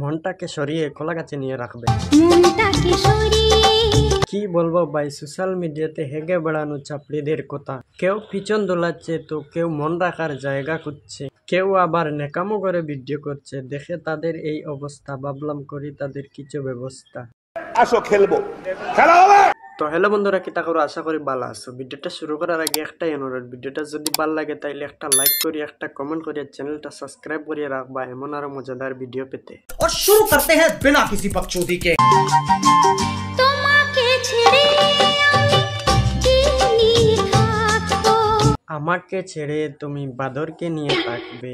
মনটাকে সরিয়ে কলা গাছে নিয়ে রাখবে। কি বলবো ভাই, সোশ্যাল মিডিয়াতে হেগে বেড়ানো চাপড়িদের কথা। কেউ পিছন দোলাচ্ছে তো কেউ মন রাখার জায়গা খুঁজছে, কেউ আবার নেকামো করে ভিডিও করছে। দেখে তাদের এই অবস্থা ভাবলাম করি তাদের কিছু ব্যবস্থা। আসো খেলবো, খেলা হবে। তো হ্যালো বন্ধুরা, কিতা করো? আশা করি ভালো আছো। ভিডিওটা শুরু করার আগে একটাই অনুরোধ, ভিডিওটা যদি ভালো লাগে তাইলে একটা লাইক করি, একটা কমেন্ট করি, চ্যানেলটা সাবস্ক্রাইব করিয়ে রাখবা এমন আরো মজাদার ভিডিও পেতে। और शुरू करते हैं बिना किसी बकचोदी के। আমাকে ছেড়ে তুমি বাদরকে নিয়ে থাকবে।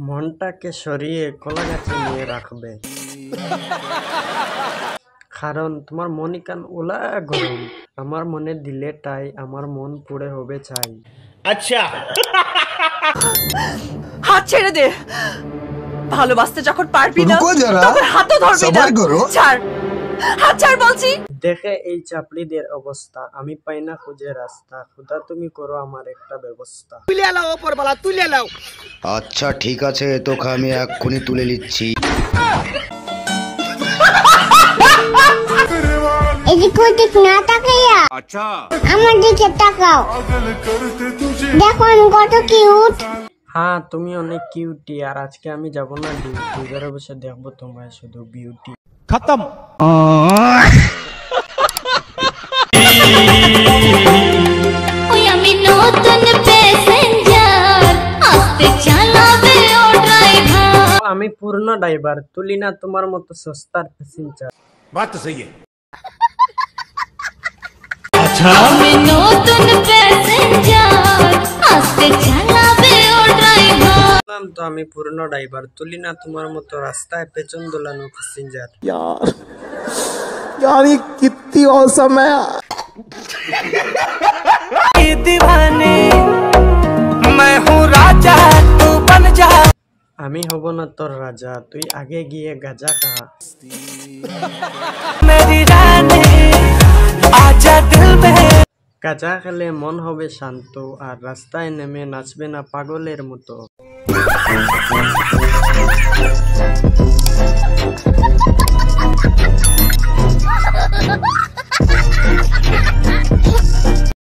মনটাকে সরিয়ে কলা গাছে নিয়ে রাখবে, কারণ তোমার মনি কান ওলা গরম। আমার মনে দিলে তাই, আমার মন পুড়ে হবে চাই। अच्छा হাত ছেড়ে দে, ভালোবাসতে যখন পারবি না তখন হাতও ধরবি না। ছাড়, হাত ছাড় বলছি। দেখে এই চাপড়িদের অবস্থা, আমি পাই না খুঁজে রাস্তা। খুদা তুমি করো আমার একটা ব্যবস্থা। তুলে লাও উপরওয়ালা, তুলে লাও। আচ্ছা ঠিক আছে, তোকে আমি এক্ষুনি তুলে নিচ্ছি। এদিকে ওদিক না তাকাইয়া আচ্ছা আমার দিকে তাকাও, দেখো আমি কত কিউট। হ্যাঁ তুমি অনেক কিউটি, আর আজকে আমি যাব না ডিউটি, ঘরে বসে দেখবো তোমায় শুধু বিউটি। खत्म। আমি পূর্ণ ড্রাইভার, তুলি না তোমার মতো সস্তার প্যাসেঞ্জার। बात तो सही है। তো আমি পূর্ণ ড্রাইভার, তুলি না তোমার মতো রাস্তায় পেছন দোলানো প্যাসেঞ্জার। यार ये कितनी औसम है। दीवाने मैं हूँ राजा, तू बन जा। আমি হব না তোর রাজা, তুই আগে গিয়ে গাজা খা। मेरी रानी आजा दिल में। গাজা খেলে মন হবে শান্ত, আর রাস্তায় নেমে নাচবে না পাগলের মতো।